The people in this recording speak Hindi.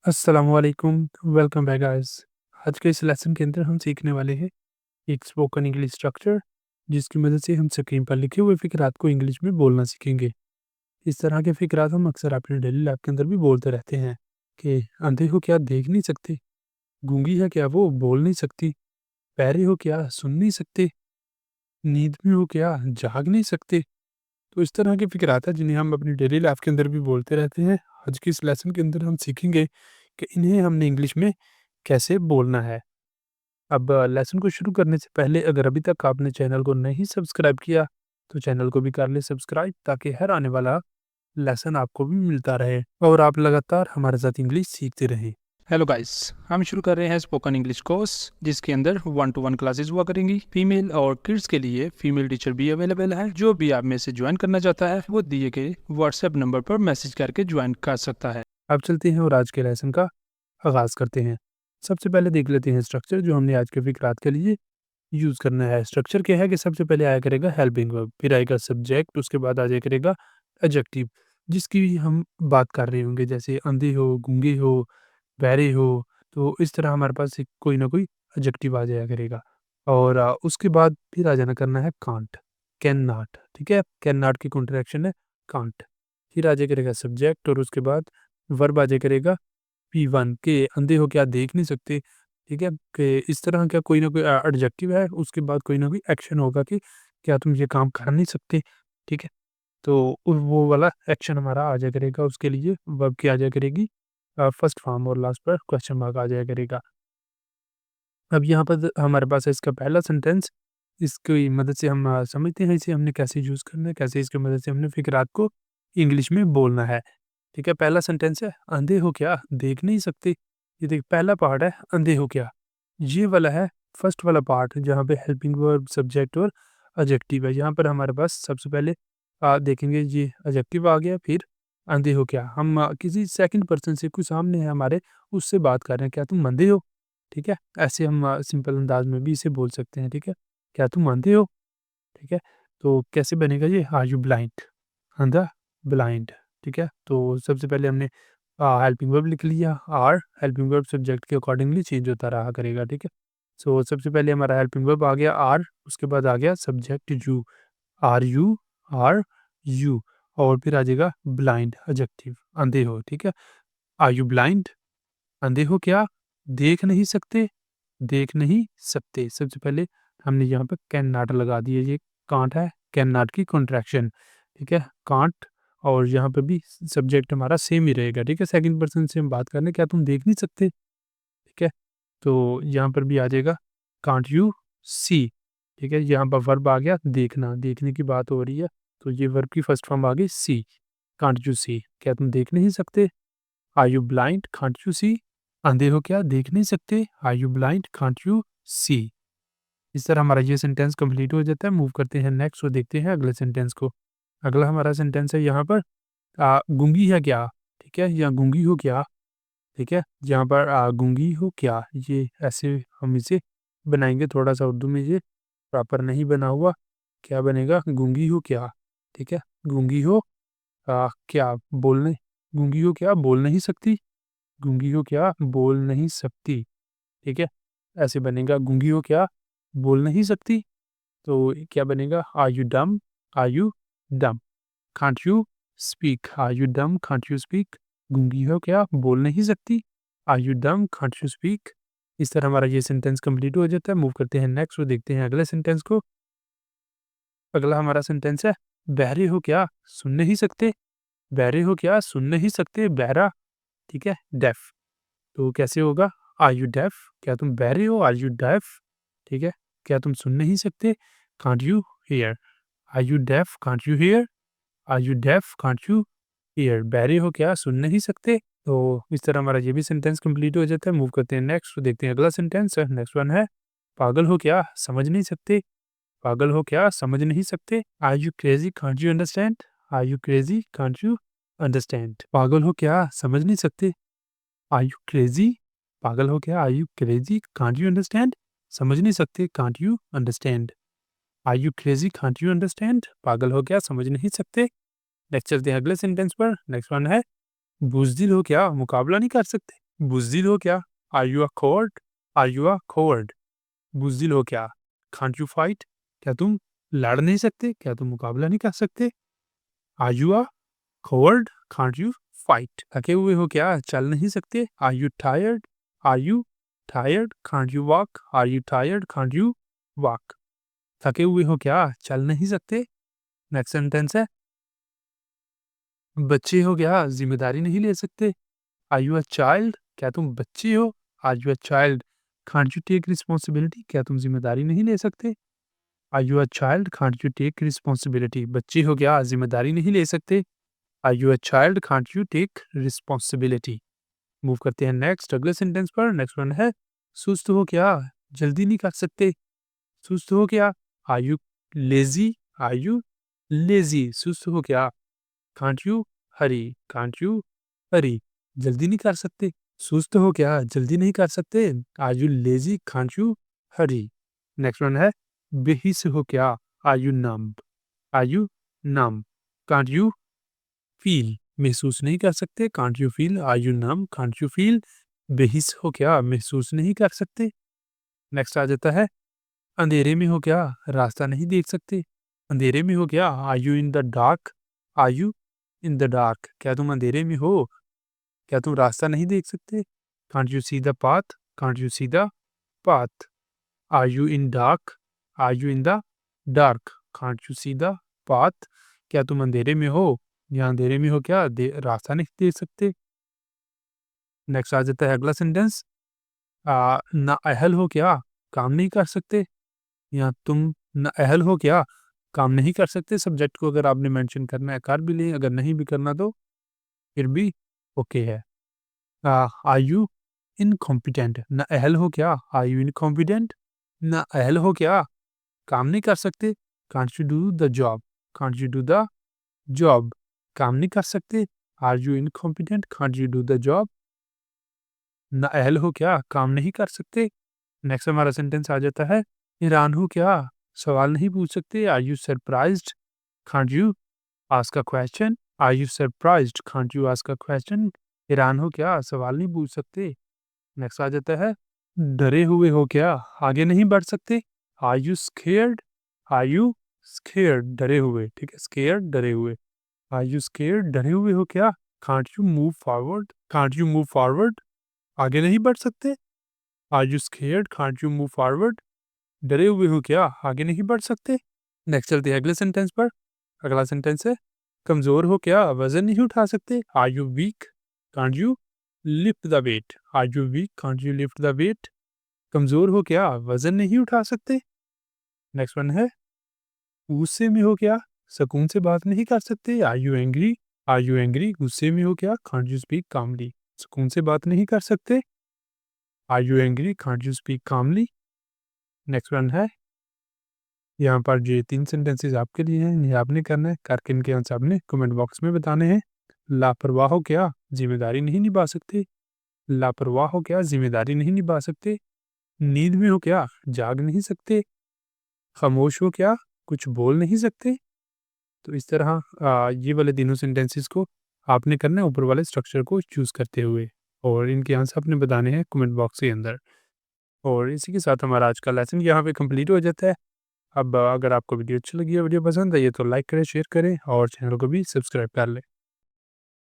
अस्सलामुअलैकुम, वेलकम बैक गाइस। आज के इस लेसन के अंदर हम सीखने वाले हैं एक स्पोकन इंग्लिश स्ट्रक्चर, जिसकी मदद से हम स्क्रीन पर लिखे हुए फ़िकरात को इंग्लिश में बोलना सीखेंगे। इस तरह के फ़िकरात हम अक्सर अपनी डेली लाइफ के अंदर भी बोलते रहते हैं कि अंधे हो क्या देख नहीं सकते, गूंगी है क्या वो बोल नहीं सकती, बहरे हो क्या सुन नहीं सकते, नींद में हो क्या जाग नहीं सकते। तो इस तरह के फ़िकरात हैं जिन्हें हम अपनी डेली लाइफ के अंदर भी बोलते रहते हैं। आज के इस लेसन के अंदर हम सीखेंगे कि इन्हें हमने इंग्लिश में कैसे बोलना है। अब लेसन को शुरू करने से पहले अगर अभी तक आपने चैनल को नहीं सब्सक्राइब किया, तो चैनल को भी कर लें सब्सक्राइब, ताकि हर आने वाला लेसन आपको भी मिलता रहे और आप लगातार हमारे साथ इंग्लिश सीखते रहें। हेलो गाइस, हम शुरू कर रहे हैं स्पोकन इंग्लिश कोर्स जिसके अंदर 1-to-1 क्लासेस हुआ करेंगी। फीमेल और किड्स के लिए फीमेल टीचर भी अवेलेबल है। जो भी आप में से ज्वाइन करना चाहता है वो दिए गए व्हाट्सएप नंबर पर मैसेज करके ज्वाइन कर सकता है। अब चलते हैं और आज के लेसन का आगाज़ करते हैं। सबसे पहले देख लेते हैं स्ट्रक्चर जो हमने आज के फ़िकरात के लिए यूज़ करना है। स्ट्रक्चर क्या है कि सबसे पहले आया करेगा हेल्पिंग वर्ब, फिर आएगा सब्जेक्ट, उसके बाद आ जाया करेगा एडजेक्टिव, जिसकी भी हम बात कर रहे होंगे, जैसे अंधे हो, गूंगे हो, बहरे हो। तो इस तरह हमारे पास एक कोई ना कोई एडजेक्टिव आ जाया करेगा और उसके बाद फिर आ जाना करना है कांट, कैन नॉट। ठीक है, कैन नॉट की कॉन्ट्रैक्शन है कांट। फिर आ जाया करेगा सब्जेक्ट और उसके बाद वर्ब आ जाया करेगा P1 के अंधे हो क्या देख नहीं सकते। ठीक है, कि इस तरह का कोई ना कोई एडजेक्टिव है, उसके बाद कोई ना कोई एक्शन होगा कि क्या तुम ये काम कर नहीं सकते। ठीक है, तो वो वाला एक्शन हमारा आ जाया करेगा, उसके लिए वर्ब की आ जाया करेगी फर्स्ट फॉर्म और लास्ट पर क्वेश्चन मार्क आ जाया करेगा। अब यहाँ पर हमारे पास है इसका पहला सेंटेंस, इसकी मदद से हम समझते हैं इसे हमने कैसे यूज़ करना है, कैसे इसकी मदद से हमने फ़िकरात को इंग्लिश में बोलना है। ठीक है, पहला सेंटेंस है, अंधे हो क्या देख नहीं सकते। ये देखिए पहला पार्ट है अंधे हो क्या, ये वाला है फर्स्ट वाला पार्ट जहाँ पे हेल्पिंग वर्ब, सब्जेक्ट और एडजेक्टिव है। यहाँ पर हमारे पास सबसे पहले देखेंगे ये एडजेक्टिव आ गया, फिर अंधे हो क्या। हम किसी सेकंड पर्सन से, कोई सामने है हमारे, उससे बात कर रहे हैं, क्या तुम अंधे हो। ठीक है, ऐसे हम सिंपल अंदाज में भी इसे बोल सकते हैं। ठीक है, क्या तुम अंधे हो। ठीक है, तो कैसे बनेगा ये, आर यू ब्लाइंड, अंधा ब्लाइंड। ठीक है, तो सबसे पहले हमने हेल्पिंग वर्ब लिख लिया, आर हेल्पिंग वर्ब सब्जेक्ट के अकॉर्डिंगली चेंज होता रहा करेगा। ठीक है, सो सबसे पहले हमारा हेल्पिंग वर्ब आ गया आर, उसके बाद आ गया subject you, are you, are you, और फिर आ जाएगा ब्लाइंड एडजेक्टिव, अंधे हो। ठीक है, आर यू ब्लाइंड, अंधे हो क्या, देख नहीं सकते, देख नहीं सकते। सबसे पहले हमने यहाँ पे कैन नॉट लगा दिया, ये कांट है, कैन नॉट की कॉन्ट्रैक्शन। ठीक है, कांट, और यहाँ पे भी सब्जेक्ट हमारा सेम ही रहेगा। ठीक है, सेकंड पर्सन से हम बात कर रहे हैं, क्या तुम देख नहीं सकते। ठीक है, तो यहाँ पर भी आ जाएगा कांट यू सी। ठीक है, यहाँ पर वर्ब आ गया देखना, देखने की बात हो रही है, तो ये वर्ब की फर्स्ट फॉर्म आ गई सी, कांट यू सी, क्या तुम देख नहीं सकते। Are you blind, can't you see, अंधे हो क्या देख नहीं सकते, are you blind, can't you see. इस तरह हमारा ये सेंटेंस कंप्लीट हो जाता है। मूव करते हैं नेक्स्ट और देखते हैं अगले सेंटेंस को। अगला हमारा सेंटेंस है यहाँ पर गूंगी है क्या। ठीक है, या गूंगी हो क्या। ठीक है, यहाँ पर गूंगी हो क्या, ये ऐसे हम इसे बनाएंगे, थोड़ा सा उर्दू में ये प्रॉपर नहीं बना हुआ। क्या बनेगा, गूंगी हो क्या। ठीक है, गूंगी हो क्या बोलने, गूंगी हो क्या बोल नहीं सकती, गूंगी हो क्या बोल नहीं सकती। ठीक है, ऐसे बनेगा, गूंगी हो क्या बोल नहीं सकती। तो क्या बनेगा, are you dumb, are you dumb, can't you speak, are you dumb, can't you speak, गूंगी हो क्या बोल नहीं सकती, are you dumb, can't you speak. इस तरह हमारा ये सेंटेंस कंप्लीट हो जाता है। मूव करते हैं नेक्स्ट और देखते हैं अगले सेंटेंस को। अगला हमारा सेंटेंस है, बहरे हो क्या सुन नहीं सकते, बहरे हो क्या सुन नहीं सकते, बहरा। ठीक है, डेफ। तो कैसे होगा, आर यू डेफ, क्या तुम बहरे हो, आर यू डेफ। ठीक है, क्या तुम सुन नहीं सकते, can't you hear, are you deaf, can't you hear, are you deaf, can't you hear, बहरे हो क्या सुन नहीं सकते। तो इस तरह हमारा ये भी सेंटेंस कंप्लीट हो जाता है। मूव करते हैं नेक्स्ट तो देखते हैं अगला सेंटेंस। नेक्स्ट वन है, पागल हो क्या समझ नहीं सकते, पागल हो क्या समझ नहीं सकते, are you crazy, can't you understand, are you crazy, can't you understand. पागल हो क्या समझ नहीं सकते, आर यू क्रेजी, पागल हो क्या, are you crazy, can't you understand, समझ नहीं सकते, can't you understand. Are you crazy, can't you understand, पागल हो क्या समझ नहीं सकते। नेक्स्ट चलते हैं अगले सेंटेंस पर। नेक्स्ट वन है, बुज़दिल हो क्या मुकाबला नहीं कर सकते, बुज़दिल हो क्या? Are you a coward? Are you a coward? बुज़दिल हो क्या? Can't you fight? क्या तुम लड़ नहीं सकते? क्या तुम मुकाबला नहीं कर सकते? Are you a coward? Can't you fight? थके हुए हो क्या? चल नहीं सकते? Are you tired? Are you tired? Can't you walk? Are you tired? Can't you walk? थके हुए हो क्या? चल नहीं सकते? नेक्स्ट सेंटेंस है, बच्चे हो क्या? ज़िम्मेदारी नहीं ले सकते? Are you a child? क्या तुम बच्चे हो? Are you a child? Can't you take responsibility? क्या तुम ज़िम्मेदारी नहीं ले सकते? Are you a child? Can't you take responsibility? बच्चे हो क्या? ज़िम्मेदारी नहीं ले सकते? Are you a child? Can't you take responsibility? Move करते हैं नेक्स्ट अगले सेंटेंस पर। नेक्स्ट वन है, सुस्त हो क्या? जल्दी नहीं कर सकते? सुस्त हो क्या? Are you lazy? Are you lazy? सुस्त हो क्या? Can't you hurry? Can't you hurry? जल्दी नहीं कर सकते? सुस्त हो क्या? जल्दी नहीं कर सकते? Are you lazy? Can't you hurry? Next one है, बेहिस हो क्या? Are you numb? Are you numb? Can't you feel? महसूस नहीं कर सकते? Can't you feel? Are you numb? Can't you feel? बेहिस हो क्या? महसूस नहीं कर सकते? नेक्स्ट आ जाता है, अंधेरे में हो क्या? रास्ता नहीं देख सकते? अंधेरे में हो क्या? Are you in the dark? Are you in the dark? क्या तुम अंधेरे में हो? क्या तुम रास्ता नहीं देख सकते? Can't you see the path? Can't you see the path? Are you in dark? Are you in the dark? Can't you see the path? क्या तुम अंधेरे में हो? या अंधेरे में हो क्या? रास्ता नहीं देख सकते? नेक्स्ट आ जाता है अगला सेंटेंस, नाअहल हो क्या? काम नहीं कर सकते? या तुम नाअहल हो क्या? काम नहीं कर सकते? सब्जेक्ट को अगर आपने मेंशन करना है कर भी लें, अगर नहीं भी करना तो फिर भी ओके है। Are you incompetent? नाअहल हो क्या? Are you incompetent? नाअहल हो क्या? काम नहीं कर सकते? Can't you do the job? Can't you do the job? काम नहीं कर सकते? Are you incompetent? Can't you do the job? नाअहल हो क्या? काम नहीं कर सकते? नेक्स्ट हमारा सेंटेंस आ जाता है, हैरान हो क्या? सवाल नहीं पूछ सकते? Are you surprised? Can't you ask a question? Are you surprised? Can't you ask a question? हैरान हो क्या? सवाल नहीं पूछ सकते? नेक्स्ट आ जाता है, डरे हुए हो क्या? आगे नहीं बढ़ सकते? Are you scared? Are you scared? डरे हुए, ठीक है, स्केयर्ड डरे हुए। Are you scared? डरे हुए हो क्या? Can't you move forward? Can't you move forward? आगे नहीं बढ़ सकते? Are you scared? Can't you move forward? डरे हुए हो क्या? आगे नहीं बढ़ सकते? नेक्स्ट चलते हैं अगले सेंटेंस पर। अगला सेंटेंस है, कमज़ोर हो क्या? वज़न नहीं उठा सकते? Are you weak? Can't you lift the weight? Are you weak? Can't you lift the weight? कमज़ोर हो क्या? वज़न नहीं उठा सकते? नेक्स्ट वन है, गुस्से में हो क्या? सुकून से बात नहीं कर सकते? Are you angry? Are you angry? गुस्से में हो क्या? Can't you speak calmly? सुकून से बात नहीं कर सकते? Are you angry? Can't you speak calmly? Next one है, यहाँ पर ये 3 सेंटेंसेस आपके लिए हैं, इन्हें आपने करना है, करके इनके आंसर आपने कमेंट बॉक्स में बताने हैं। लापरवाह हो क्या? ज़िम्मेदारी नहीं निभा सकते? लापरवाह हो क्या? ज़िम्मेदारी नहीं निभा सकते? नींद में हो क्या? जाग नहीं सकते? खामोश हो क्या? कुछ बोल नहीं सकते? तो इस तरह ये वाले तीनों सेंटेंसेस को आपने करना है ऊपर वाले स्ट्रक्चर को चूज़ करते हुए, और इनके आंसर आपने बताने हैं कमेंट बॉक्स के अंदर। और इसी के साथ हमारा आज का लेसन यहाँ पे कंप्लीट हो जाता है। अब अगर आपको वीडियो अच्छी लगी है, वीडियो पसंद आई है तो लाइक करें, शेयर करें और चैनल को भी सब्सक्राइब कर लें।